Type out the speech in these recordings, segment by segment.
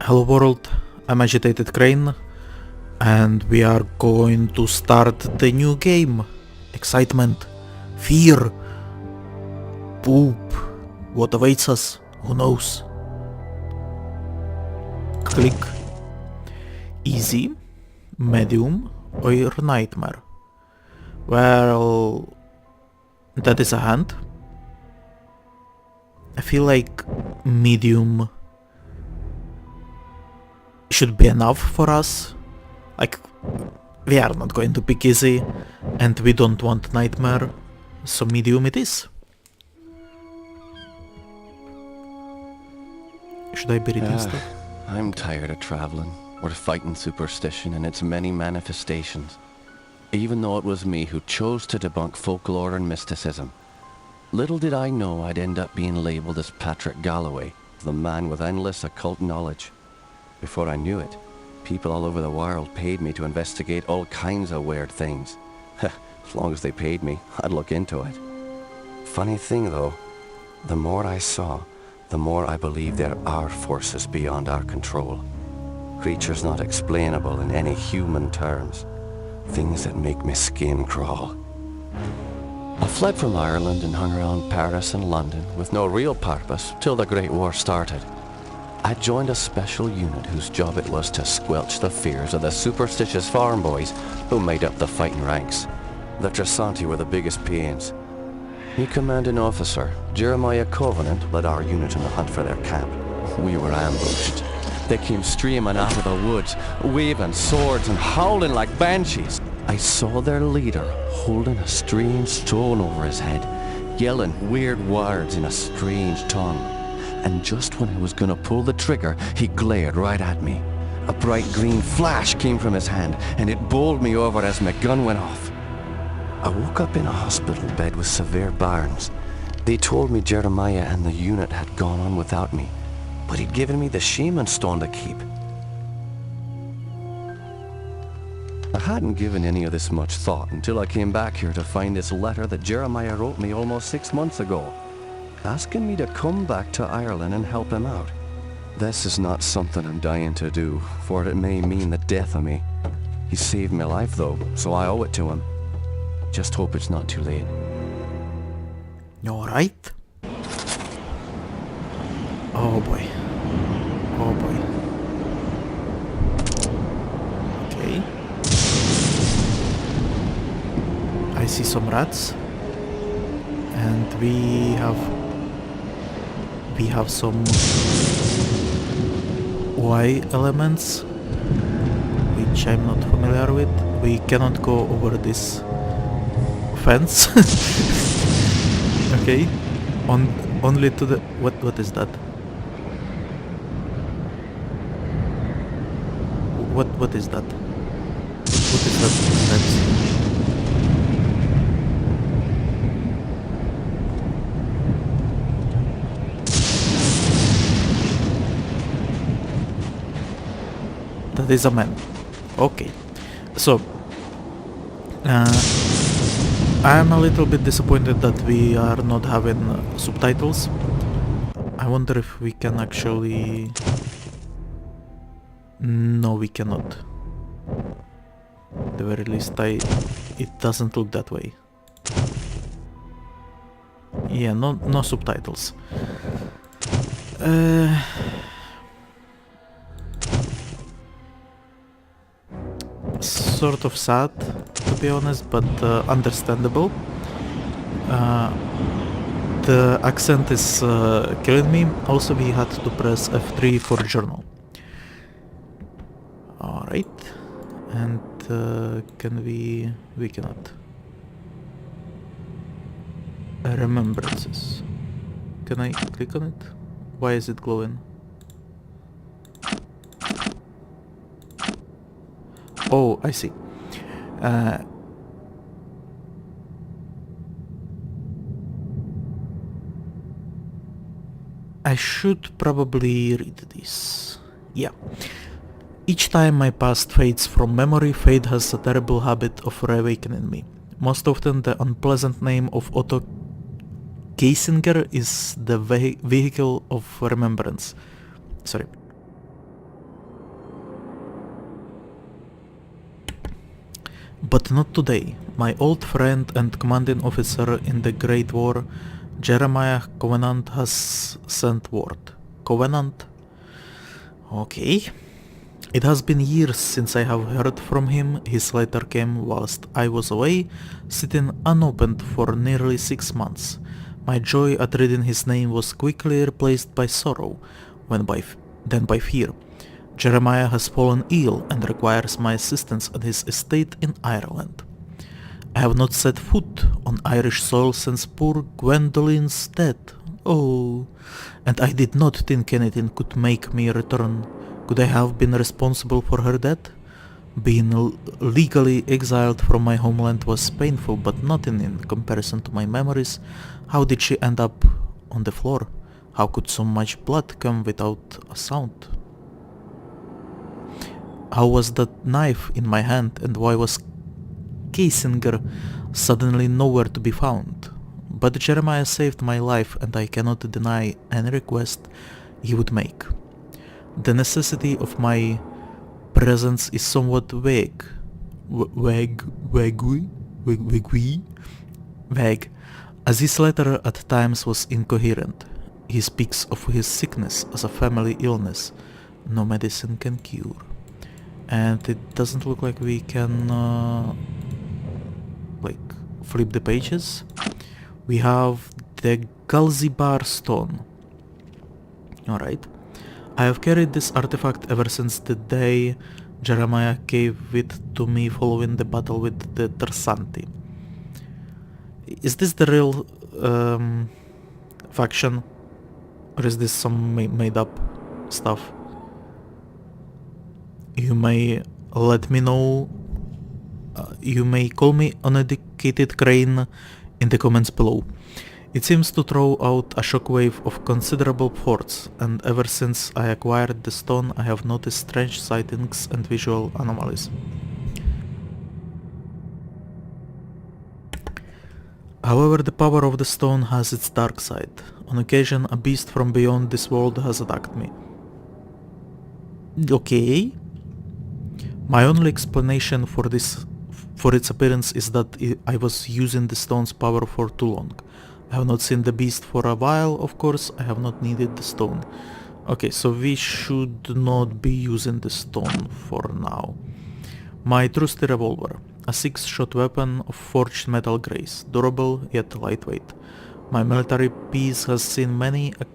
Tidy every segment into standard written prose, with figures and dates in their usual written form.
Hello world, I'm Agitated Crane, and we are going to start the new game. Excitement, fear, poop. What awaits us? Who knows? Click. Easy, medium, or nightmare? Well, that is a hand. I feel like medium should be enough for us. Like, we are not going to pick easy, and we don't want nightmare, so medium it is. Should I be reading stuff? I'm tired of traveling, or fighting superstition in its many manifestations. Even though it was me who chose to debunk folklore and mysticism. Little did I know I'd end up being labelled as Patrick Galloway, the man with endless occult knowledge. Before I knew it, people all over the world paid me to investigate all kinds of weird things. As long as they paid me, I'd look into it. Funny thing though, the more I saw, the more I believe there are forces beyond our control. Creatures not explainable in any human terms. Things that make my skin crawl. I fled from Ireland and hung around Paris and London with no real purpose till the Great War started. I joined a special unit whose job it was to squelch the fears of the superstitious farm boys who made up the fighting ranks. The Trasanti were the biggest pains. Me commanding officer, Jeremiah Covenant, led our unit in the hunt for their camp. We were ambushed. They came streaming out of the woods, waving swords and howling like banshees. I saw their leader holding a strange stone over his head, yelling weird words in a strange tongue. And just when I was gonna pull the trigger, he glared right at me. A bright green flash came from his hand, and it bowled me over as my gun went off. I woke up in a hospital bed with severe burns. They told me Jeremiah and the unit had gone on without me, but he'd given me the shaman stone to keep. I hadn't given any of this much thought until I came back here to find this letter that Jeremiah wrote me almost 6 months ago, asking me to come back to Ireland and help him out. This is not something I'm dying to do, for it may mean the death of me. He saved my life though, so I owe it to him. Just hope it's not too late. Alright. Oh boy. Oh boy. Okay. I see some rats. And we have some Y elements, which I'm not familiar with. We cannot go over this fence. Okay. Only to the what is that? What is that? What is that fence? That is a man. Okay. So I'm a little bit disappointed that we are not having subtitles. I wonder if we can actually... No, we cannot. At the very least, it doesn't look that way. Yeah, no subtitles. Sort of sad, to be honest, but understandable. The accent is killing me. Also, we had to press F3 for journal. Alright. And can we... We cannot. Remembrances. Can I click on it? Why is it glowing? Oh, I see. I should probably read this. Yeah. Each time my past fades from memory, fate has a terrible habit of reawakening me. Most often the unpleasant name of Otto Casinger is the vehicle of remembrance. Sorry. But not today. My old friend and commanding officer in the Great War, Jeremiah Covenant, has sent word. Covenant? Okay. It has been years since I have heard from him. His letter came whilst I was away, sitting unopened for nearly 6 months. My joy at reading his name was quickly replaced by sorrow, then by fear. Jeremiah has fallen ill and requires my assistance at his estate in Ireland. I have not set foot on Irish soil since poor Gwendolyn's death. Oh, and I did not think anything could make me return. Could I have been responsible for her death? Being legally exiled from my homeland was painful, but nothing in comparison to my memories. How did she end up on the floor? How could so much blood come without a sound? How was that knife in my hand, and why was Kasinger suddenly nowhere to be found? But Jeremiah saved my life, and I cannot deny any request he would make. The necessity of my presence is somewhat vague, as his letter at times was incoherent. He speaks of his sickness as a family illness no medicine can cure. And it doesn't look like we can flip the pages. We have the Galzibar stone. Alright. I have carried this artifact ever since the day Jeremiah gave it to me following the battle with the Tersanti. Is this the real faction? Or is this some made up stuff? You may let me know. You may call me Uneducated Crane in the comments below. It seems to throw out a shockwave of considerable force, and ever since I acquired the stone I have noticed strange sightings and visual anomalies. However, the power of the stone has its dark side. On occasion, a beast from beyond this world has attacked me. Okay. My only explanation for its appearance is that I was using the stone's power for too long. I have not seen the beast for a while, of course. I have not needed the stone. Okay, so we should not be using the stone for now. My trusty revolver. A 6-shot weapon of forged metal grace. Durable yet lightweight. My military piece has seen many a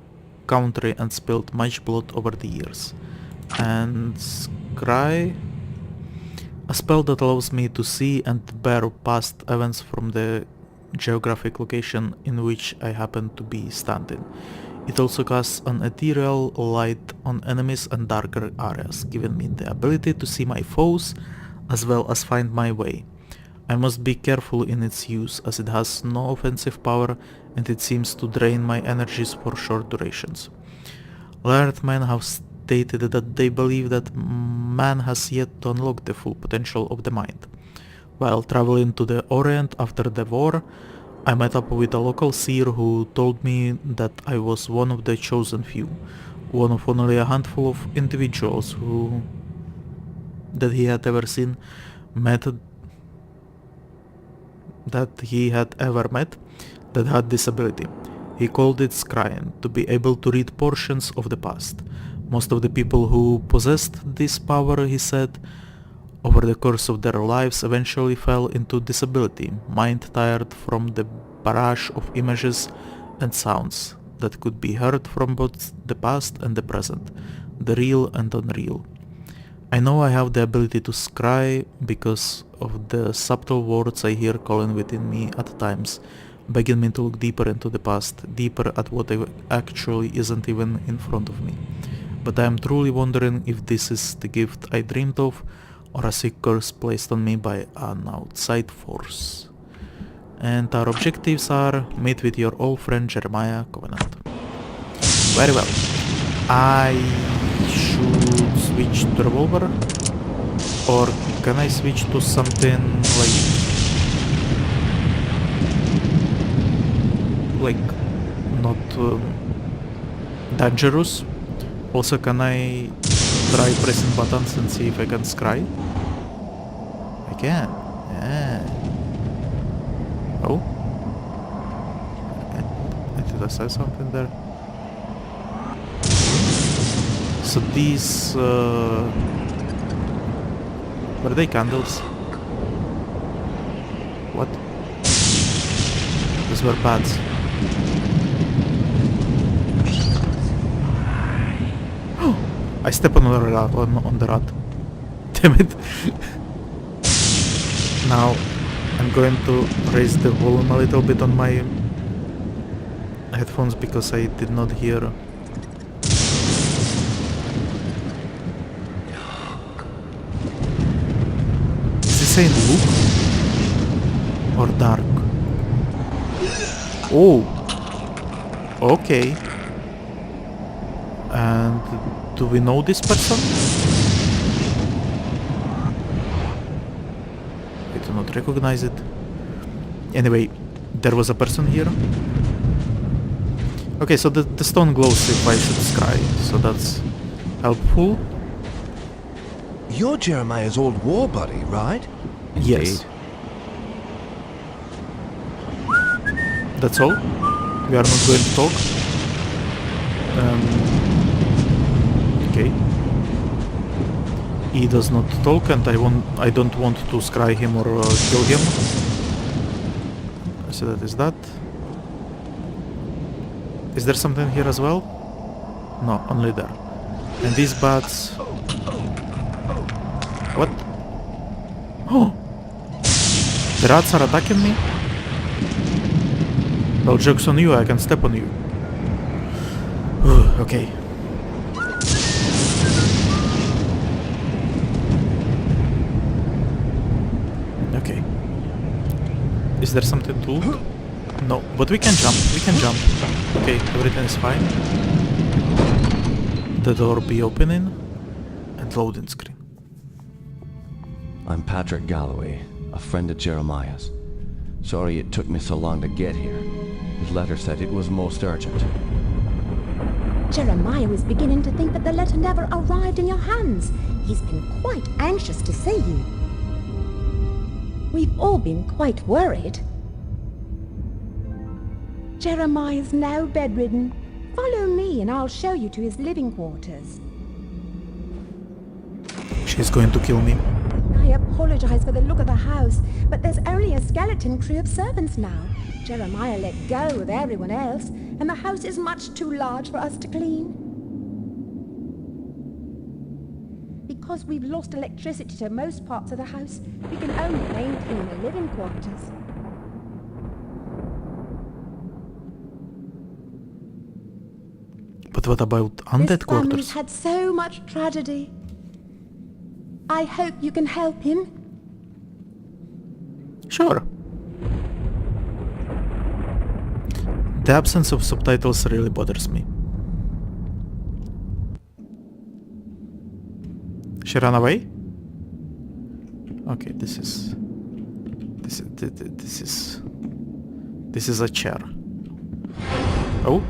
country and spilled much blood over the years. And Scry? A spell that allows me to see and bear past events from the geographic location in which I happen to be standing. It also casts an ethereal light on enemies and darker areas, giving me the ability to see my foes as well as find my way. I must be careful in its use, as it has no offensive power and it seems to drain my energies for short durations. Learned men have stated that they believe that man has yet to unlock the full potential of the mind. While traveling to the Orient after the war, I met up with a local seer who told me that I was one of the chosen few, one of only a handful of individuals that he had ever met that had this ability. He called it scrying, to be able to read portions of the past. Most of the people who possessed this power, he said, over the course of their lives eventually fell into disability, mind tired from the barrage of images and sounds that could be heard from both the past and the present, the real and unreal. I know I have the ability to scry because of the subtle words I hear calling within me at times, begging me to look deeper into the past, deeper at what actually isn't even in front of me. But I am truly wondering if this is the gift I dreamed of, or a sick curse placed on me by an outside force. And our objectives are meet with your old friend Jeremiah Covenant. Very well. I should switch to revolver, or can I switch to something like not dangerous? Also, can I try pressing buttons and see if I can scry? I can. Ah. Oh? Did I say something there? So these... were they candles? What? These were bats. I step on the rat. On the rat. Damn it. Now I'm going to raise the volume a little bit on my headphones because I did not hear. Is he saying look or dark? Oh, okay. And do we know this person? I do not recognize it. Anyway, there was a person here. Okay, so the stone glows if I should scry, so that's helpful. You're Jeremiah's old war buddy, right? Yes. That's all? We are not going to talk? Okay. He does not talk and I don't want to scry him or kill him. So that is that. Is there something here as well? No, only there. And these bats... What? Oh! The rats are attacking me? Well, joke's on you, I can step on you. Okay. Okay. Is there something to look? No, but we can jump, Okay, everything is fine. The door be opening and loading screen. I'm Patrick Galloway, a friend of Jeremiah's. Sorry it took me so long to get here. His letter said it was most urgent. Jeremiah was beginning to think that the letter never arrived in your hands. He's been quite anxious to see you. We've all been quite worried. Jeremiah's now bedridden. Follow me and I'll show you to his living quarters. She's going to kill me. I apologize for the look of the house, but there's only a skeleton crew of servants now. Jeremiah let go of everyone else, and the house is much too large for us to clean. Because we've lost electricity to most parts of the house, we can only maintain the living quarters. But what about undead This family's quarters? had so much tragedy. I hope you can help him. Sure. The absence of subtitles really bothers me. She ran away? Okay, this is a chair. Oh?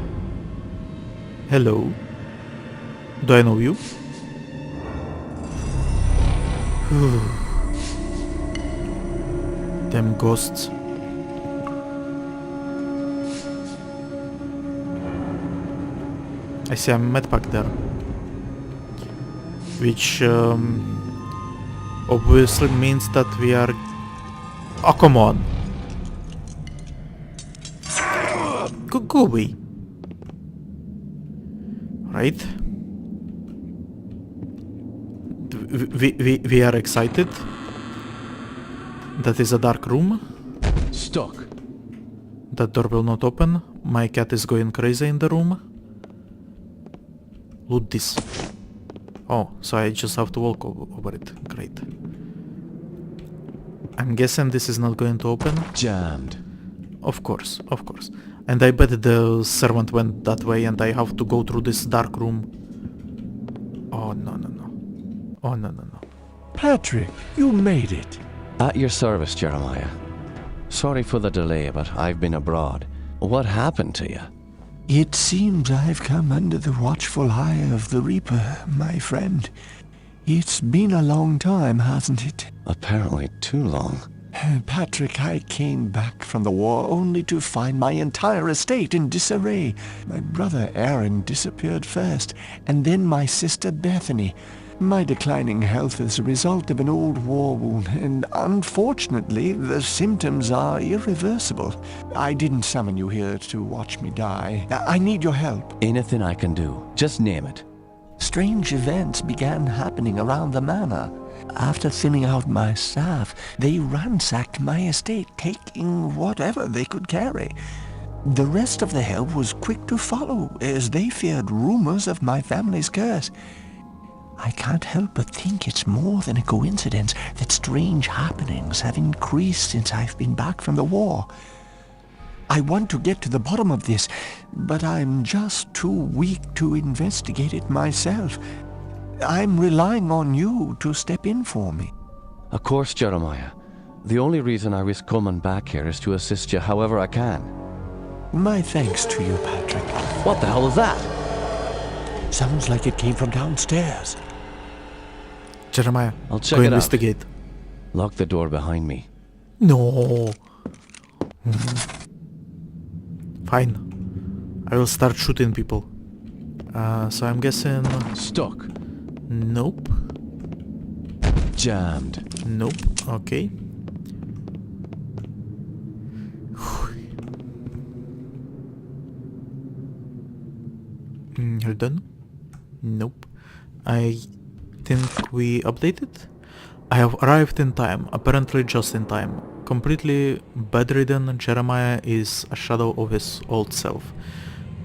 Hello? Do I know you? Damn ghosts. I see a medpack there. Which obviously means that we are... Oh, come on! Go away. Right? We are excited. That is a dark room. Stuck. That door will not open. My cat is going crazy in the room. Loot this. Oh, so I just have to walk over it. Great. I'm guessing this is not going to open. Jammed. Of course, of course. And I bet the servant went that way and I have to go through this dark room. Oh, no. Oh, no. Patrick, you made it. At your service, Jeremiah. Sorry for the delay, but I've been abroad. What happened to you? It seems I've come under the watchful eye of the Reaper, my friend. It's been a long time, hasn't it? Apparently too long. Patrick, I came back from the war only to find my entire estate in disarray. My brother Aaron disappeared first, and then my sister Bethany. My declining health is a result of an old war wound, and unfortunately, the symptoms are irreversible. I didn't summon you here to watch me die. I need your help. Anything I can do. Just name it. Strange events began happening around the manor. After thinning out my staff, they ransacked my estate, taking whatever they could carry. The rest of the help was quick to follow, as they feared rumors of my family's curse. I can't help but think it's more than a coincidence that strange happenings have increased since I've been back from the war. I want to get to the bottom of this, but I'm just too weak to investigate it myself. I'm relying on you to step in for me. Of course, Jeremiah. The only reason I risk coming back here is to assist you however I can. My thanks to you, Patrick. What the hell is that? Sounds like it came from downstairs. Jeremiah, I'll check go it out. investigate. Lock the door behind me. No. Fine. I will start shooting people. So I'm guessing... Stuck. Nope. Jammed. Nope. Okay. Hold on. Nope. I think we updated. I have arrived in time, apparently just in time. Completely bedridden, Jeremiah is a shadow of his old self,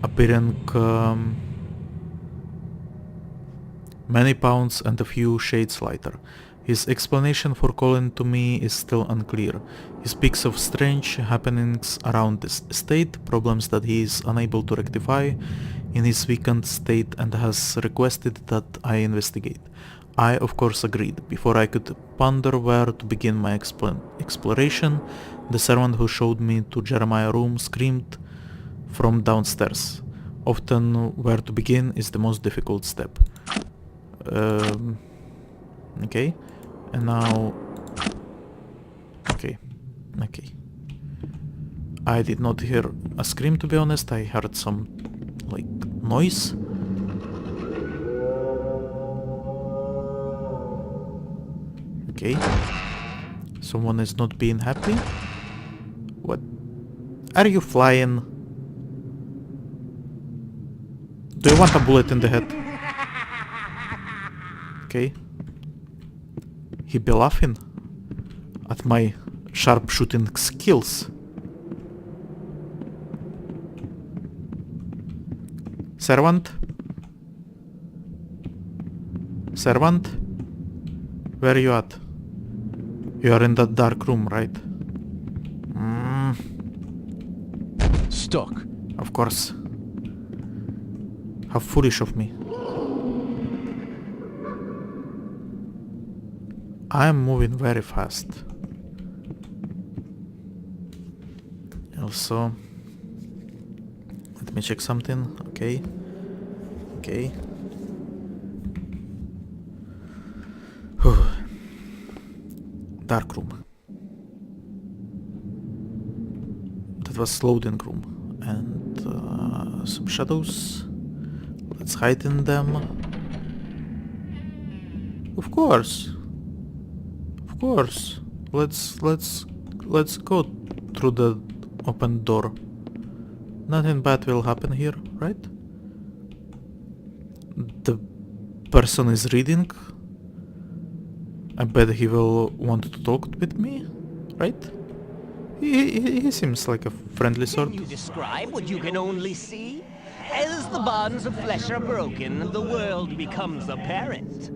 appearing many pounds and a few shades lighter. His explanation for calling to me is still unclear. He speaks of strange happenings around this estate, problems that he is unable to rectify in his weakened state, and has requested that I investigate. I of course agreed. Before I could ponder where to begin my exploration, the servant who showed me to Jeremiah's room screamed from downstairs. Often where to begin is the most difficult step. Okay. And now... Okay. I did not hear a scream, to be honest. I heard some, like, noise. Okay. Someone is not being happy. What? Are you flying? Do you want a bullet in the head? Okay. He be laughing at my sharpshooting skills. Servant? Servant? Where are you at? You are in that dark room, right? Stuck. Of course. How foolish of me. I am moving very fast. Also, let me check something. Okay. Dark room. That was loading room. And some shadows. Let's hide in them. Of course. Let's go through the open door. Nothing bad will happen here, right? The person is reading. I bet he will want to talk with me, right? He seems like a friendly sort. Can you describe what you can only see? As the bonds of flesh are broken, the world becomes apparent.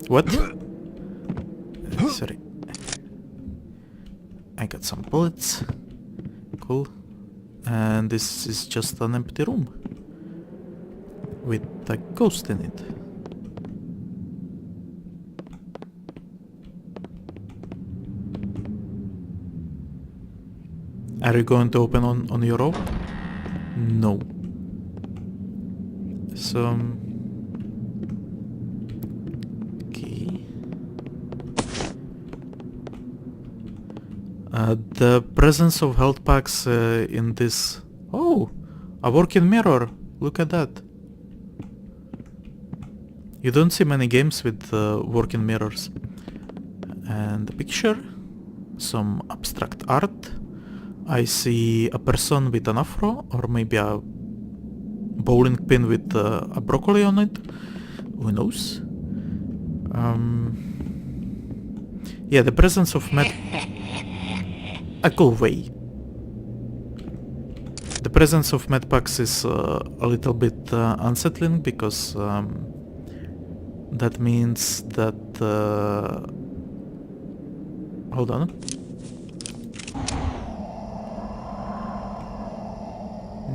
What? Sorry. I got some bullets. Cool. And this is just an empty room. With a ghost in it. Are you going to open on your own? No. So... The presence of health packs in this... Oh! A working mirror! Look at that. You don't see many games with working mirrors. And the picture. Some abstract art. I see a person with an afro, or maybe a bowling pin with a broccoli on it. Who knows? Yeah, the presence of go away. The presence of medpacks is a little bit unsettling because that means that... hold on.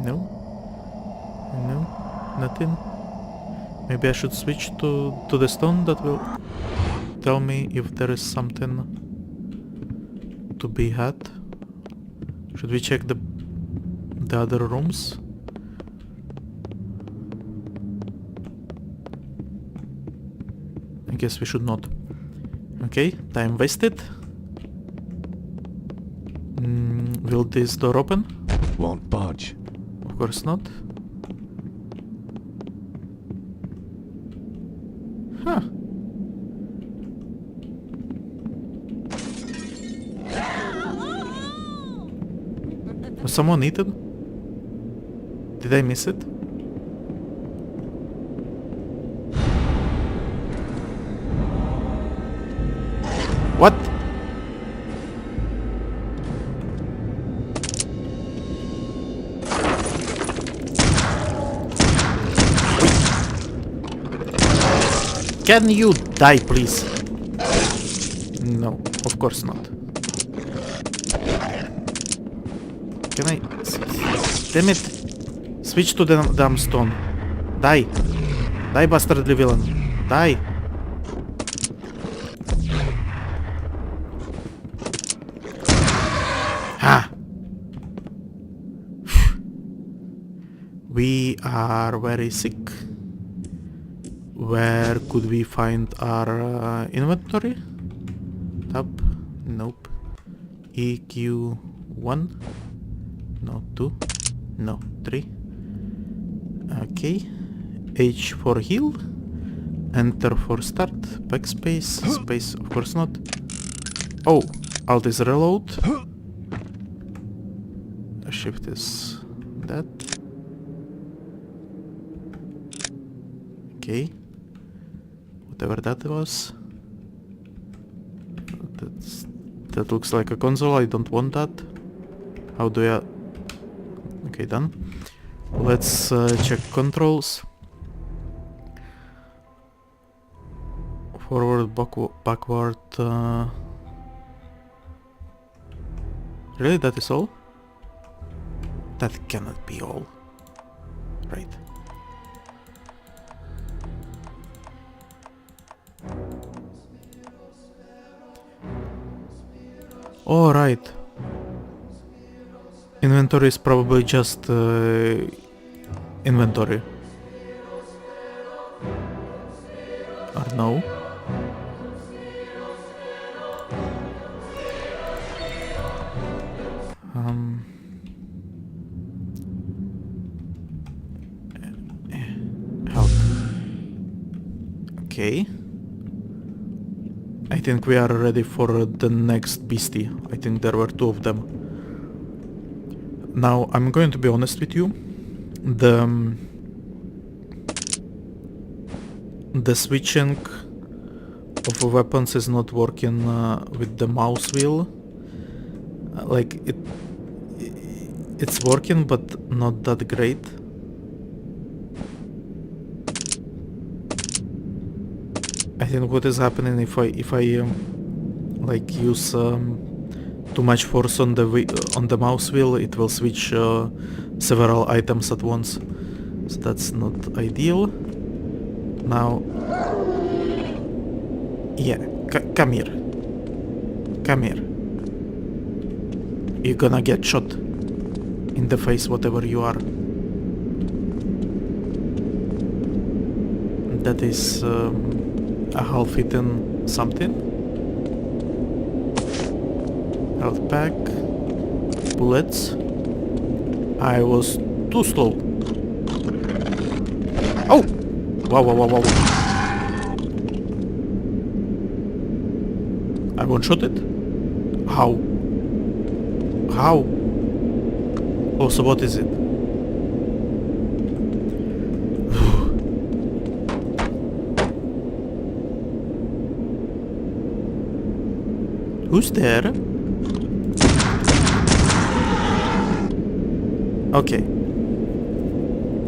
No. No, nothing. Maybe I should switch to the stone. That will tell me if there is something to be had. Should we check the other rooms? I guess we should not. Okay, time wasted. Will this door open? Won't budge. Of course not. Huh. Was someone eaten? Did I miss it? What? Can you die, please? No, of course not. Can I... Damn it! Switch to the damn stone. Die! Die, bastardly villain! Die! Ha! We are very sick. Where could we find our inventory? Tab? Nope. EQ1? No, 2? No, 3. Okay. H for heal. Enter for start. Backspace. Space, of course not. Oh, Alt is reload. Shift is that. Okay. Whatever that was. That looks like a console. I don't want that. How do I... Okay, done. Let's check controls. Forward, backward... Really, that is all? That cannot be all. Right. Alright. Inventory is probably just inventory. Or no? Health. Okay. I think we are ready for the next beastie. I think there were 2 of them. Now, I'm going to be honest with you. The switching of weapons is not working with the mouse wheel. Like, it's working, but not that great. I think what is happening if I like use too much force on the mouse wheel, it will switch several items at once. So that's not ideal. Now, yeah, come here. Come here. You're gonna get shot in the face, whatever you are. That is a half-eaten something. Health pack. Bullets. I was too slow. Oh! Wow, wow, wow, wow. I one-shot it? How? How? Oh, so what is it? Who's there? Okay.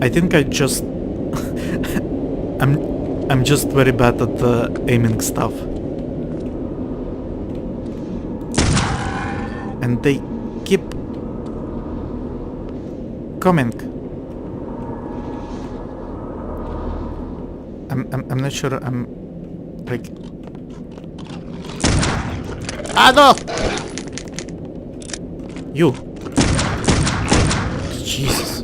I think I just... I'm just very bad at aiming stuff. And they keep coming. I'm not sure I'm like... Ah, no! You. Jesus.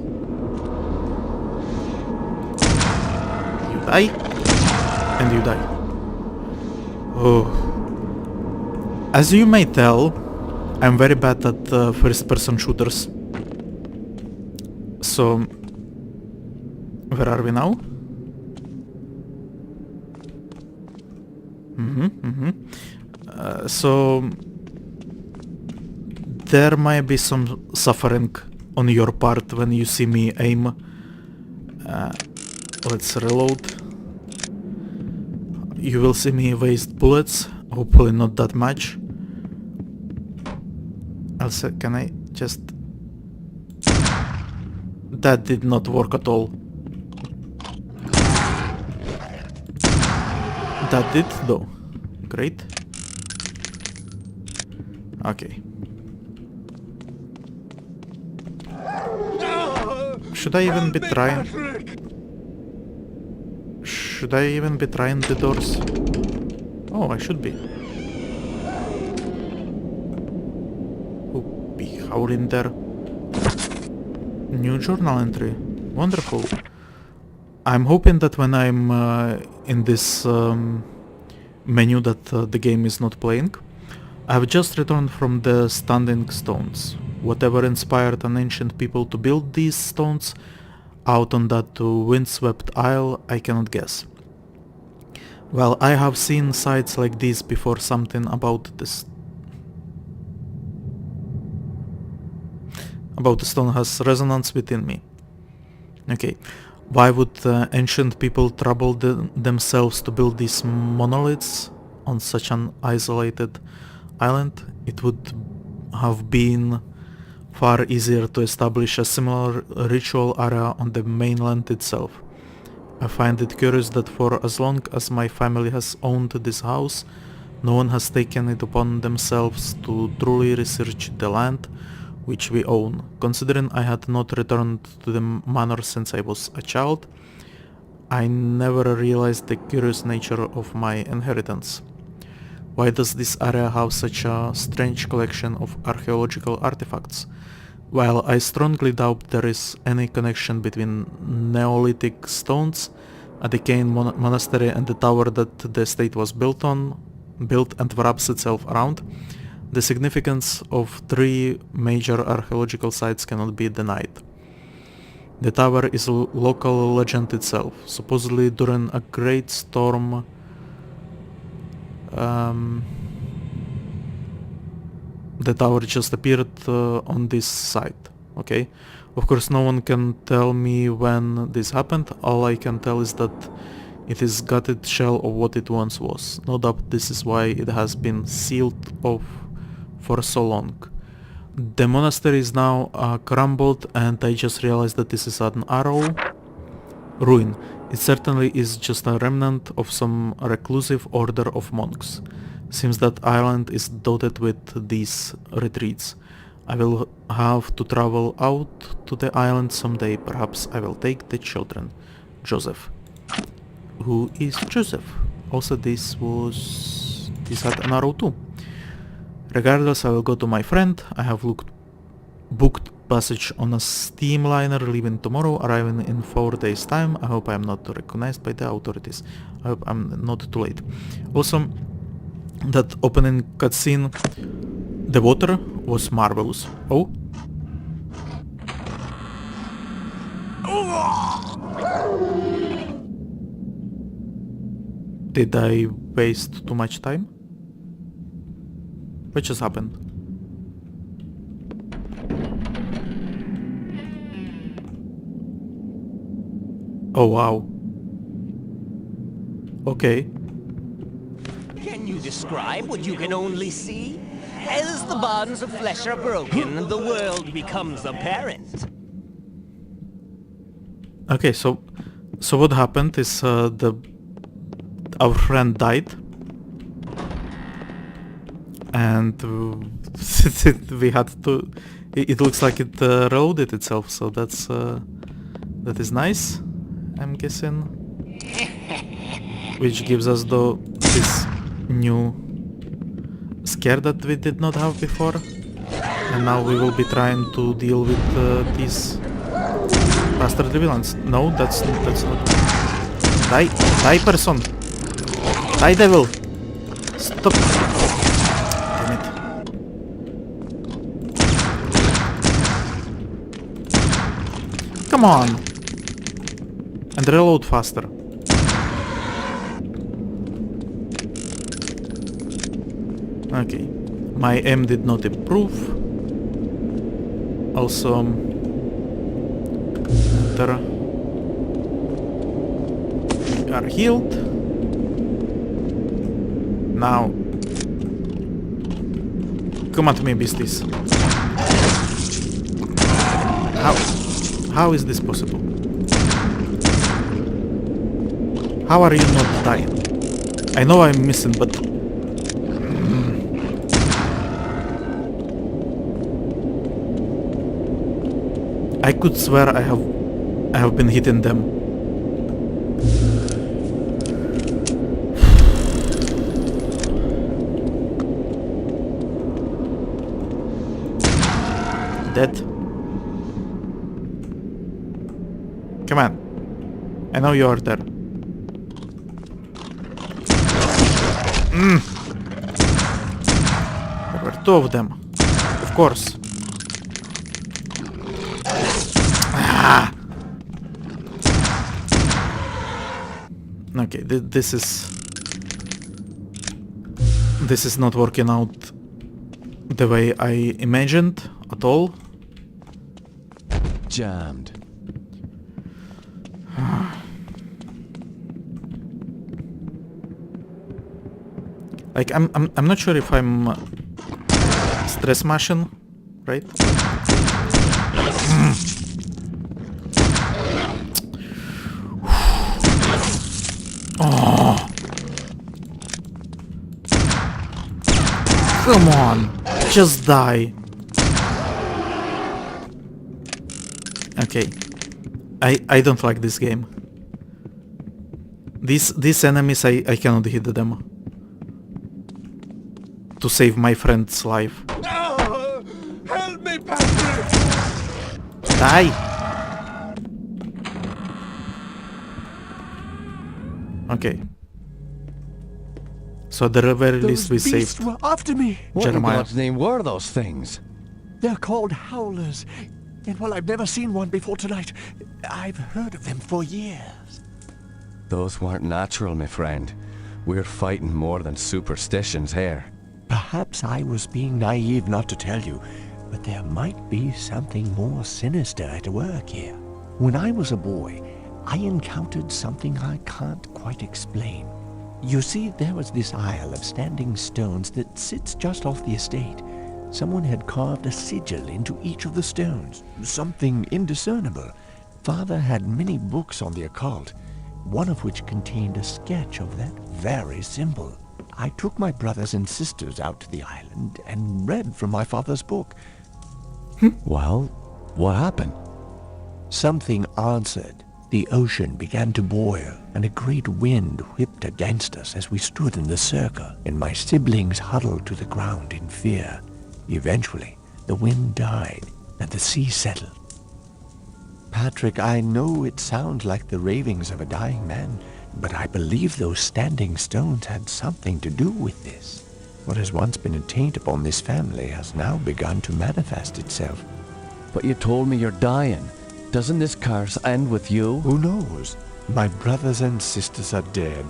You die. And you die. Oh. As you may tell, I'm very bad at first-person shooters. So... Where are we now? So there might be some suffering on your part when you see me aim. Let's reload. You will see me waste bullets, hopefully not that much. Also, can I just... That did not work at all. That did though. Great. Okay. Should I even be trying? Should I even be trying the doors? Oh, I should be. Oh, be howling there. New journal entry. Wonderful. I'm hoping that when I'm in this menu that the game is not playing. I've just returned from the Standing Stones. Whatever inspired an ancient people to build these stones out on that windswept isle, I cannot guess. Well, I have seen sights like these before. Something about this... about the stone has resonance within me. Okay. Why would ancient people trouble themselves to build these monoliths on such an isolated island? It would have been far easier to establish a similar ritual area on the mainland itself. I find it curious that for as long as my family has owned this house, no one has taken it upon themselves to truly research the land which we own. Considering I had not returned to the manor since I was a child, I never realized the curious nature of my inheritance. Why does this area have such a strange collection of archaeological artifacts? While I strongly doubt there is any connection between Neolithic stones, a decaying monastery and the tower that the estate was built and wraps itself around, the significance of three major archaeological sites cannot be denied. The tower is a local legend itself. Supposedly during a great storm, the tower just appeared on this site. Okay, of course no one can tell me when this happened. All I can tell is that it is gutted shell of what it once was. No doubt this is why it has been sealed off for so long. The monastery is now crumbled, and I just realized that this is an arrow ruin. It certainly is just a remnant of some reclusive order of monks. Seems that island is dotted with these retreats. I will have to travel out to the island someday. Perhaps I will take the children. Joseph. Who is Joseph? Also this had an arrow too. Regardless, I will go to my friend. I have booked passage on a steamliner leaving tomorrow, arriving in 4 days time. I hope I am not recognized by the authorities. I hope I'm not too late. Also, that opening cutscene The water was marvelous. Oh. Did I waste too much time? What just happened? Oh wow. Okay. Can you describe what you can only see? As the bonds of flesh are broken, the world becomes apparent. Okay, so what happened is our friend died, and we had to. It looks like it reloaded itself, so that is nice, I'm guessing. Which gives us this new scare that we did not have before, and now we will be trying to deal with these bastard villains. No, that's not. Die person. Die devil. Stop. Damn it. Come on. And reload faster. Okay. My aim did not improve. Also, enter. We are healed. Now, come at me, beasties. How is this possible? How are you not dying? I know I'm missing, but I could swear I have been hitting them. Dead. Come on. I know you are there. There were two of them. Of course. Ah. Okay, this is not working out the way I imagined at all. Jammed. Like I'm not sure if I'm stress mashing, right? Oh. Come on, just die. Okay, I don't like this game. These enemies I cannot hit them to save my friend's life. No! Help me, Patrick! Die! Okay. So at the very least we Those beasts saved were after me. What Jeremiah. in God's name were those things? They're called howlers. And while I've never seen one before tonight, I've heard of them for years. Those weren't natural, my friend. We're fighting more than superstitions here. Perhaps I was being naive not to tell you, but there might be something more sinister at work here. When I was a boy, I encountered something I can't quite explain. You see, there was this isle of standing stones that sits just off the estate. Someone had carved a sigil into each of the stones, something indiscernible. Father had many books on the occult, one of which contained a sketch of that very symbol. I took my brothers and sisters out to the island and read from my father's book. Well, what happened? Something answered. The ocean began to boil, and a great wind whipped against us as we stood in the circle, and my siblings huddled to the ground in fear. Eventually, the wind died, and the sea settled. Patrick, I know it sounds like the ravings of a dying man, but I believe those standing stones had something to do with this. What has once been a taint upon this family has now begun to manifest itself. But you told me you're dying. Doesn't this curse end with you? Who knows? My brothers and sisters are dead,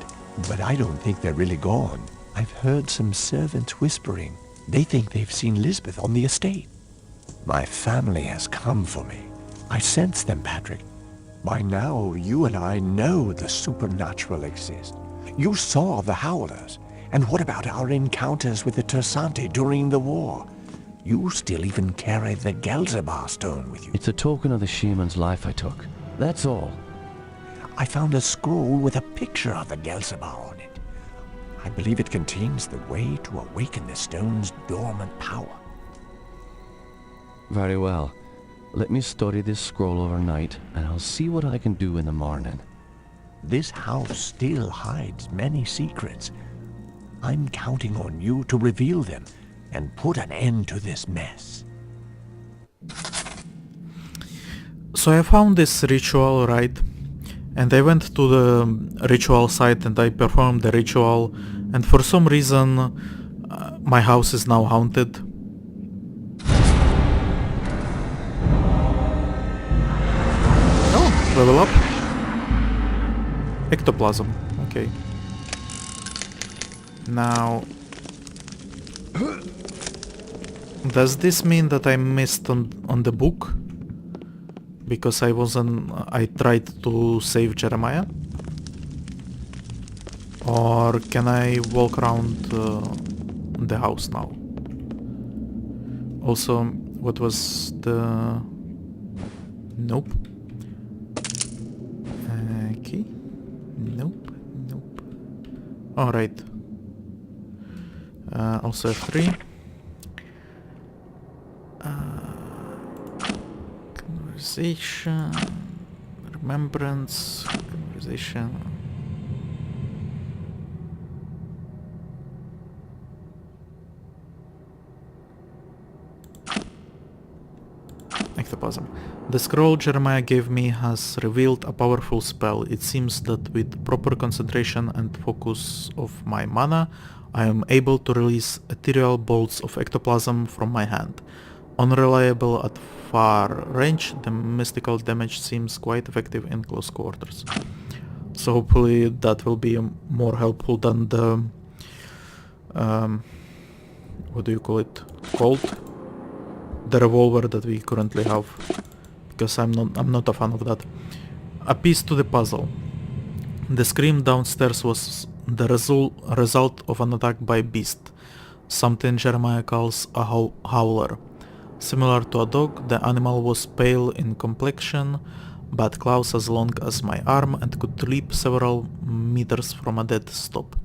but I don't think they're really gone. I've heard some servants whispering. They think they've seen Lisbeth on the estate. My family has come for me. I sense them, Patrick. By now, you and I know the supernatural exists. You saw the Howlers. And what about our encounters with the Tersante during the war? You still even carry the Gelzebah stone with you. It's a token of the shaman's life I took. That's all. I found a scroll with a picture of the Gelzebah on it. I believe it contains the way to awaken the stone's dormant power. Very well. Let me study this scroll overnight, and I'll see what I can do in the morning. This house still hides many secrets. I'm counting on you to reveal them and put an end to this mess. So I found this ritual, right? And I went to the ritual site and I performed the ritual, and for some reason my house is now haunted. Oh, level up. Ectoplasm, okay. Now, does this mean that I missed on the book? Because I tried to save Jeremiah? Or can I walk around the house now? Also, what was the... Nope. Okay. Nope. Alright. Also F3. Conversation. Remembrance. Conversation. Ectoplasm. The scroll Jeremiah gave me has revealed a powerful spell. It seems that with proper concentration and focus of my mana, I am able to release ethereal bolts of ectoplasm from my hand. Unreliable at far range, the mystical damage seems quite effective in close quarters. So hopefully that will be more helpful than the... what do you call it? Colt? The revolver that we currently have. Because I'm not a fan of that. A piece to the puzzle. The scream downstairs was the result of an attack by beast, something Jeremiah calls a howler. Similar to a dog, the animal was pale in complexion, but claws as long as my arm and could leap several meters from a dead stop.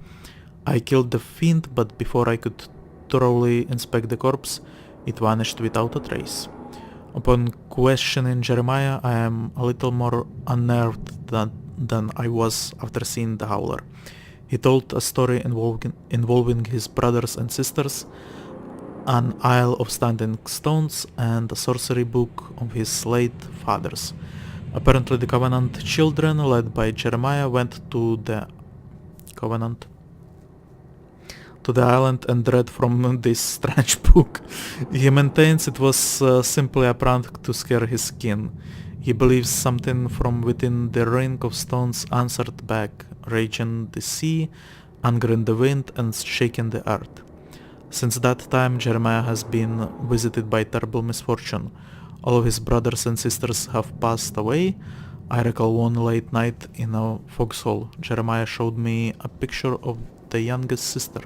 I killed the fiend, but before I could thoroughly inspect the corpse, it vanished without a trace. Upon questioning Jeremiah, I am a little more unnerved than I was after seeing the howler. He told a story involving his brothers and sisters, an Isle of Standing Stones, and a sorcery book of his late fathers. Apparently the Covenant children, led by Jeremiah, went to the island and read from this strange book. He maintains it was simply a prank to scare his kin. He believes something from within the ring of stones answered back, raging the sea, angering the wind, and shaking the earth. Since that time, Jeremiah has been visited by terrible misfortune. All of his brothers and sisters have passed away. I recall one late night in a foxhole. Jeremiah showed me a picture of the youngest sister,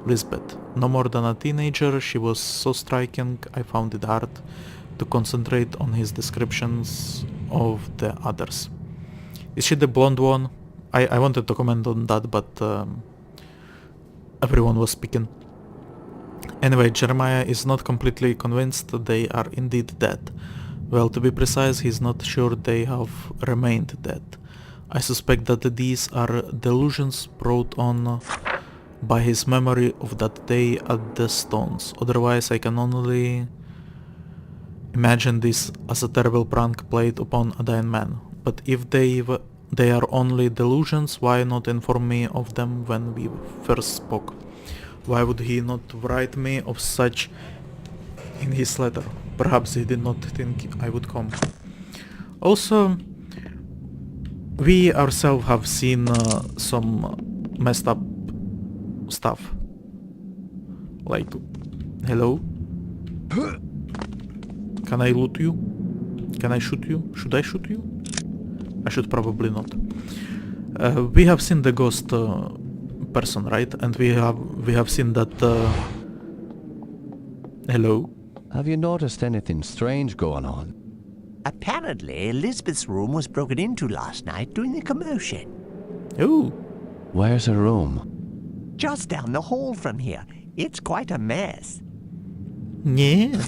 Lisbeth. No more than a teenager, she was so striking I found it hard to concentrate on his descriptions of the others. Is she the blonde one? I wanted to comment on that, but everyone was speaking. Anyway, Jeremiah is not completely convinced they are indeed dead. Well, to be precise, he's not sure they have remained dead. I suspect that these are delusions brought on by his memory of that day at the stones. Otherwise, I can only imagine this as a terrible prank played upon a dying man. But if they are only delusions, why not inform me of them when we first spoke? Why would he not write me of such in his letter? Perhaps he did not think I would come. Also, we ourselves have seen some messed up stuff. Like, hello? Can I loot you? Can I shoot you? Should I shoot you? I should probably not. We have seen the ghost person, right? And we have seen that... hello? Have you noticed anything strange going on? Apparently, Elizabeth's room was broken into last night during the commotion. Oh, Where's her room? Just down the hall from here. It's quite a mess. yeah.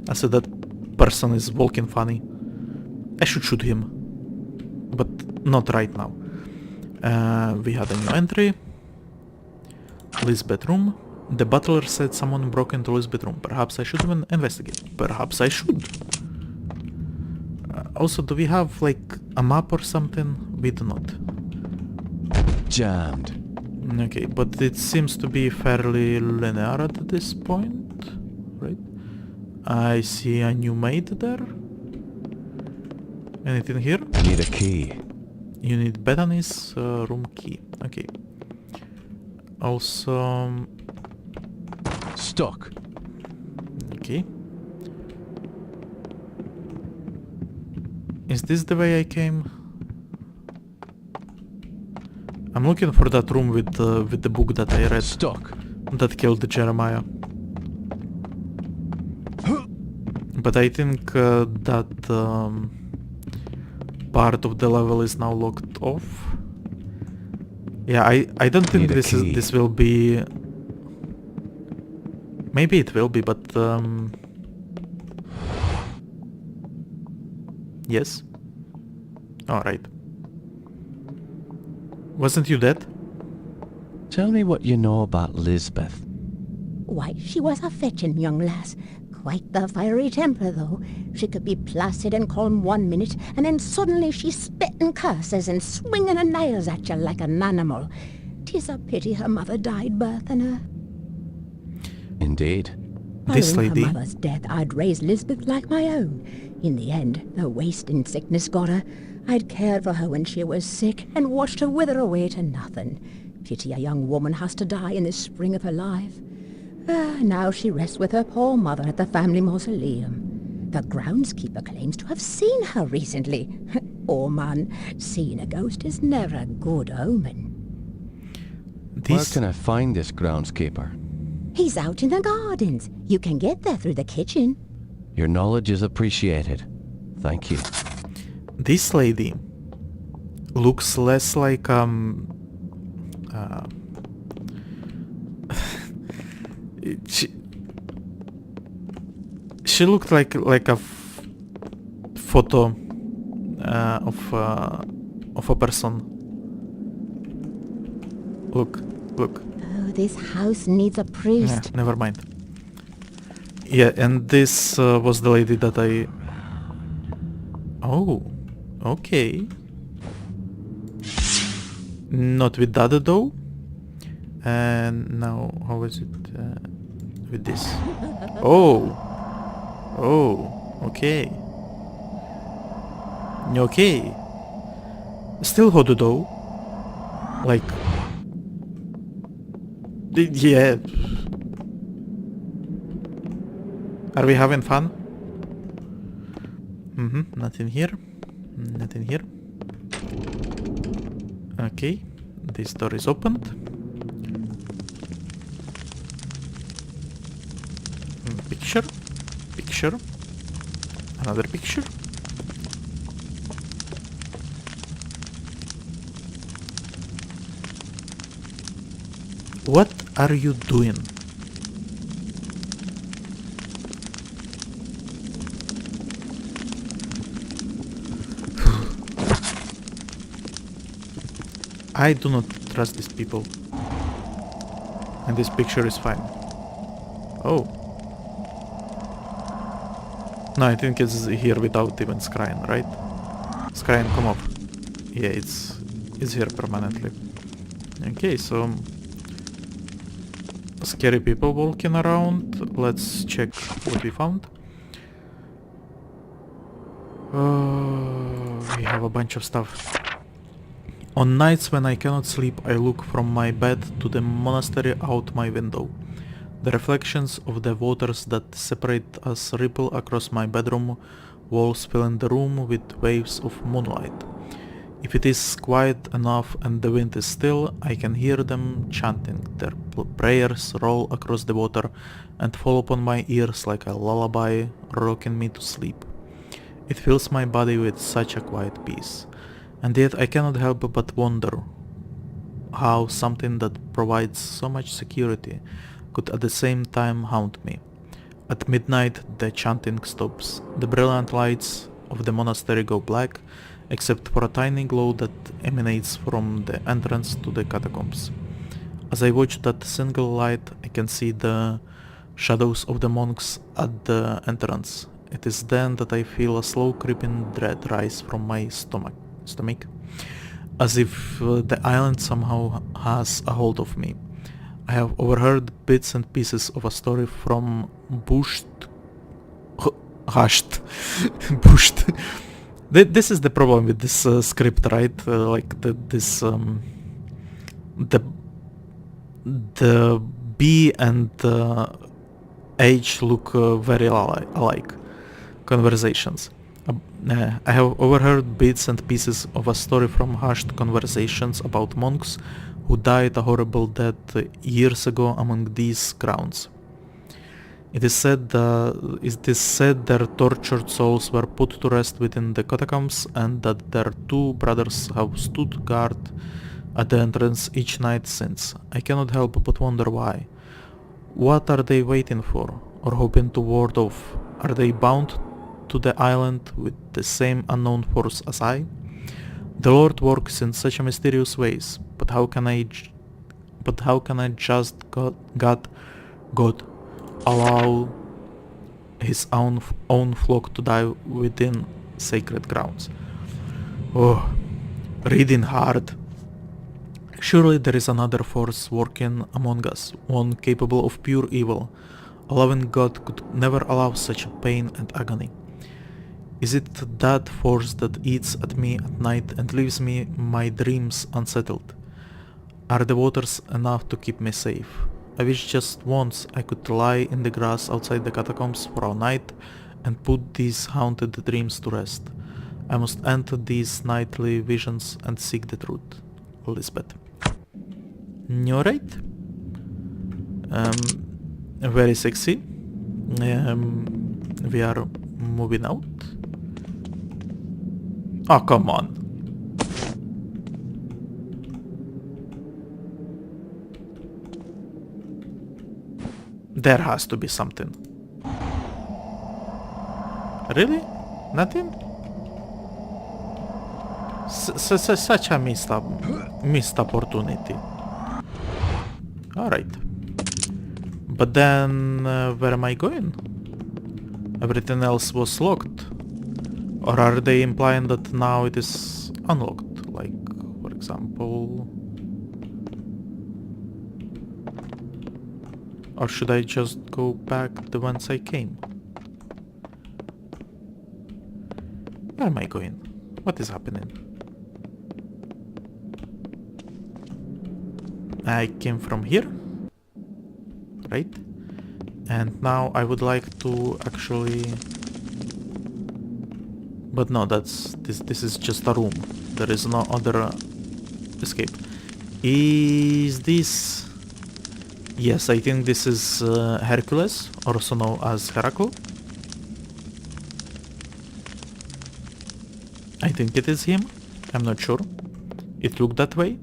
I said that person is walking funny. I should shoot him. But not right now. We had a new entry. Liz's bedroom. The butler said someone broke into Liz's bedroom. Perhaps I should even investigate. Perhaps I should. Also, do we have like a map or something? We do not. Jammed. Okay, but it seems to be fairly linear at this point, right? I see a new maid there. Anything here? Need a key. You need Bethany's room key. Okay. Also... Stuck. okay. Is this the way I came? I'm looking for that room with the book that I read Stuck. that killed Jeremiah. But I think that part of the level is now locked off. Yeah, I don't think Need a key. this will be... Maybe it will be, but yes. All right. Wasn't you dead? Tell me what you know about Lisbeth. Why, she was a fetching young lass. Quite the fiery temper, though. She could be placid and calm 1 minute, and then suddenly she's spitting curses and swinging her nails at you like an animal. 'Tis a pity her mother died birthing her. Indeed. This Following lady. her mother's death, I'd raised Lisbeth like my own. In the end, the wasting sickness got her. I'd cared for her when she was sick and watched her wither away to nothing. Pity a young woman has to die in the spring of her life. Now she rests with her poor mother at the family mausoleum. The groundskeeper claims to have seen her recently. Oh man, seeing a ghost is never a good omen. Where This can I find this groundskeeper? He's out in the gardens. You can get there through the kitchen. Your knowledge is appreciated. Thank you. this lady looks less like she looked like a photo of a person. Look. Oh, this house needs a Yeah, priest. never mind. Yeah, and this was the lady that I... Oh, okay. Not with that though. And now, how is it with this? Oh, okay. Okay. Still hot though. Like... yeah. Are we having fun? Nothing here. Nothing here. Okay. This door is opened. Picture. Picture. Another picture. What are you doing? I do not trust these people. And this picture is fine. Oh. No, I think it's here without even scrying, right? Scrying, come off. Yeah, is here permanently. Okay, so scary people walking around. Let's check what we found. We have a bunch of stuff. On nights when I cannot sleep, I look from my bed to the monastery out my window. The reflections of the waters that separate us ripple across my bedroom walls, filling the room with waves of moonlight. If it is quiet enough and the wind is still, I can hear them chanting. Their prayers roll across the water and fall upon my ears like a lullaby, rocking me to sleep. It fills my body with such a quiet peace. And yet I cannot help but wonder how something that provides so much security could at the same time haunt me. At midnight the chanting stops. The brilliant lights of the monastery go black, except for a tiny glow that emanates from the entrance to the catacombs. As I watch that single light, I can see the shadows of the monks at the entrance. It is then that I feel a slow creeping dread rise from my stomach, as if the island somehow has a hold of me. I have overheard bits and pieces of a story from Hushed. This is the problem with this script, right? The B and H look very alike. Conversations. I have overheard bits and pieces of a story from hushed conversations about monks who died a horrible death years ago among these grounds. It is said their tortured souls were put to rest within the catacombs, and that their two brothers have stood guard at the entrance each night since. I cannot help but wonder why. What are they waiting for, or hoping to ward off? Are they bound to the island with the same unknown force as I? The Lord works in such mysterious ways, but how can I just God allow his own flock to die within sacred grounds? Oh, reading hard. Surely there is another force working among us, one capable of pure evil. A loving God could never allow such pain and agony. Is it that force that eats at me at night and leaves me my dreams unsettled? Are the waters enough to keep me safe? I wish just once I could lie in the grass outside the catacombs for a night and put these haunted dreams to rest. I must end these nightly visions and seek the truth. Lisbeth. Alright. Very sexy. We are moving out. Oh, come on. There has to be something. Really? Nothing? Such a missed opportunity. Alright. But then, where am I going? Everything else was locked. Or are they implying that now it is unlocked? Like, for example... Or should I just go back the whence I came? Where am I going? What is happening? I came from here, right? And now I would like to actually... But no, this is just a room. There is no other escape. Is this... Yes, I think this is Hercules, also known as Heracle. I think it is him. I'm not sure. It looked that way.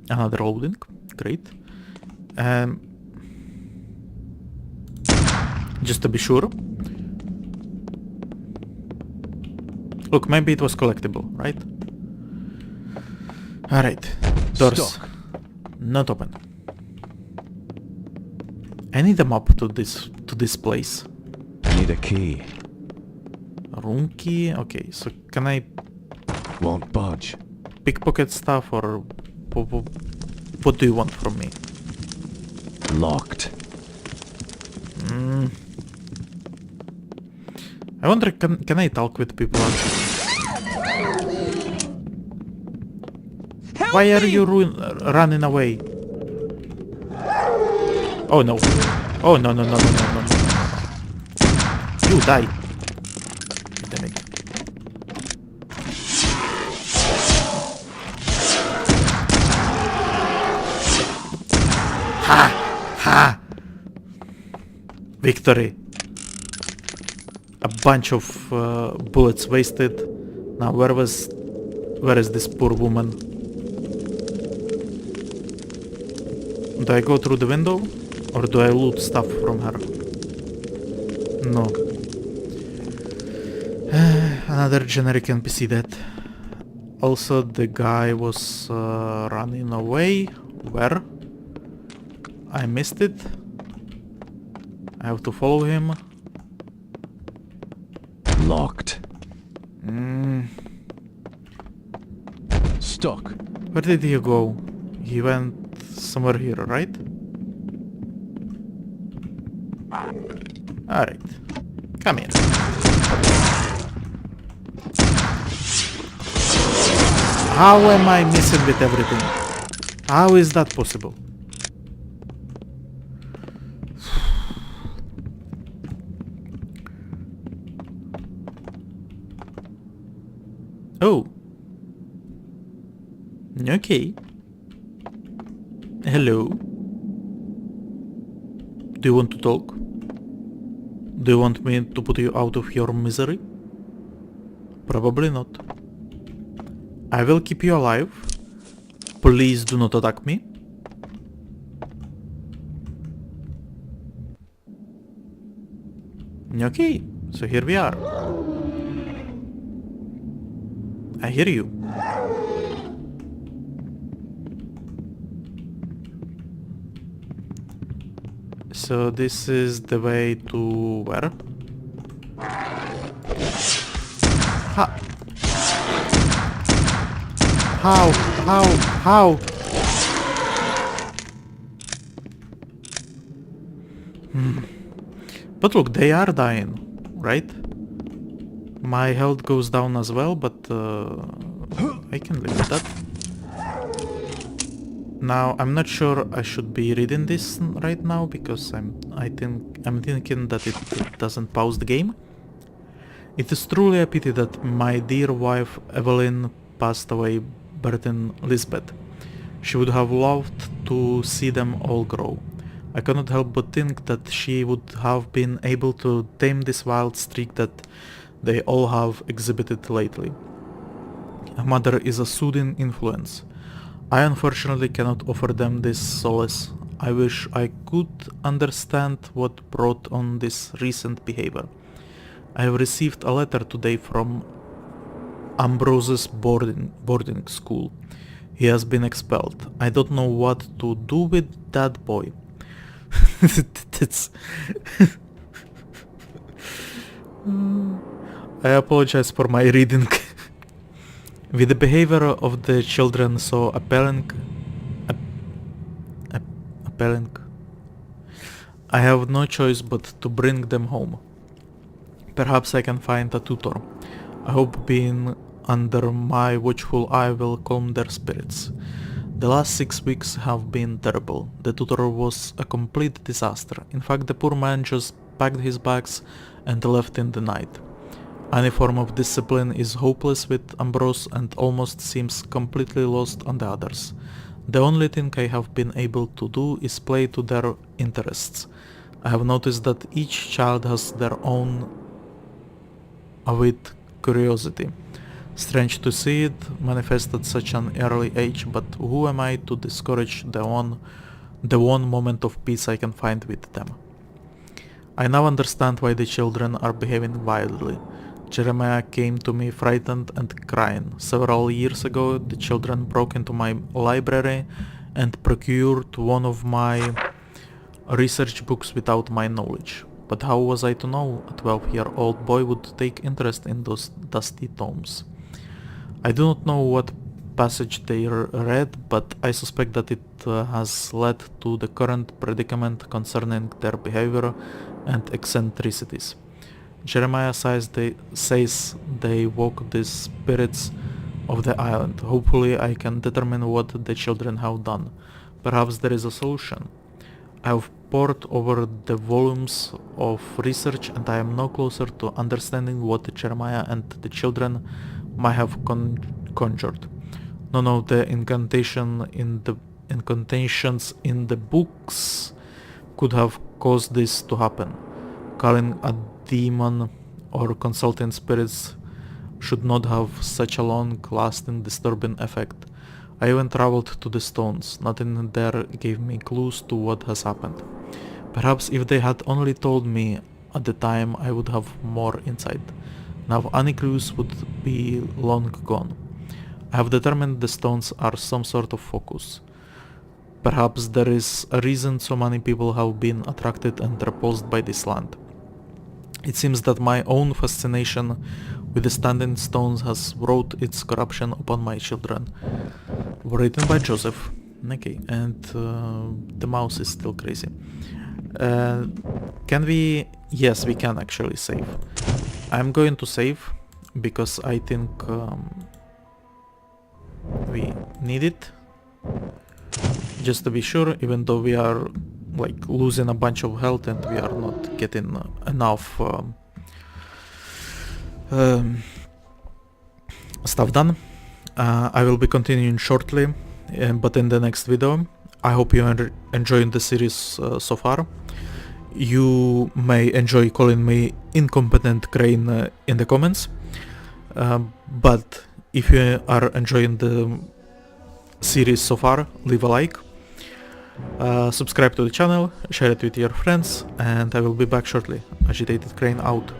Another loading. Great. Just to be sure. Look, maybe it was collectible, right? Alright. Doors. Stuck. Not open. I need a map to this place. I need a key. A room key? Okay, so can I... Won't budge. pickpocket stuff or what do you want from me? Locked. I wonder, can I talk with people? Why are you running away? Oh no. Oh no no no no no no no. You die. Damn it. Ha! Ha! Victory. A bunch of bullets wasted. Now where is this poor woman? Do I go through the window? Or do I loot stuff from her? No. Another generic NPC dead. Also the guy was running away. Where? I missed it. I have to follow him. Locked. Stuck. Where did he go? He went somewhere here, right? Alright. Come here. How am I missing with everything? How is that possible? Oh. Okay. Hello. Do you want to talk? Do you want me to put you out of your misery? Probably not. I will keep you alive. Please do not attack me. Okay, so here we are. I hear you. So this is the way to where? Ha! How? But look, they are dying, right? My health goes down as well, but I can live with that. Now, I'm not sure I should be reading this right now because I'm thinking that it doesn't pause the game. It is truly a pity that my dear wife Evelyn passed away, burden Lisbeth. She would have loved to see them all grow. I cannot help but think that she would have been able to tame this wild streak that they all have exhibited lately. A mother is a soothing influence. I unfortunately cannot offer them this solace. I wish I could understand what brought on this recent behavior. I have received a letter today from Ambrose's boarding school. He has been expelled. I don't know what to do with that boy. That's I apologize for my reading. With the behavior of the children so appalling, I have no choice but to bring them home. Perhaps I can find a tutor. I hope being under my watchful eye will calm their spirits. The last 6 weeks have been terrible. The tutor was a complete disaster. In fact, the poor man just packed his bags and left in the night. Any form of discipline is hopeless with Ambrose and almost seems completely lost on the others. The only thing I have been able to do is play to their interests. I have noticed that each child has their own avid curiosity. Strange to see it manifest at such an early age, but who am I to discourage the one moment of peace I can find with them? I now understand why the children are behaving wildly. Jeremiah came to me frightened and crying. Several years ago, the children broke into my library and procured one of my research books without my knowledge. But how was I to know a 12-year-old boy would take interest in those dusty tomes? I do not know what passage they read, but I suspect that it has led to the current predicament concerning their behavior and eccentricities. Jeremiah says they woke the spirits of the island. Hopefully I can determine what the children have done. Perhaps there is a solution. I have pored over the volumes of research and I am no closer to understanding what Jeremiah and the children might have conjured. None of the incantations in the books could have caused this to happen. Calling a demon or consulting spirits should not have such a long-lasting disturbing effect. I even traveled to the stones. Nothing there gave me clues to what has happened. Perhaps if they had only told me at the time I would have more insight. Now any clues would be long gone. I have determined the stones are some sort of focus. Perhaps there is a reason so many people have been attracted and repulsed by this land. It seems that my own fascination with the standing stones has wrought its corruption upon my children. Written by Joseph. Okay, and the mouse is still crazy. Can we... Yes, we can actually save. I'm going to save because I think we need it. Just to be sure, even though we are like losing a bunch of health and we are not getting enough stuff done. I will be continuing shortly, but in the next video. I hope you are enjoying the series so far. You may enjoy calling me incompetent crane in the comments, but if you are enjoying the series so far, leave a like, subscribe to the channel, share it with your friends, and I will be back shortly. Agitated Crane out.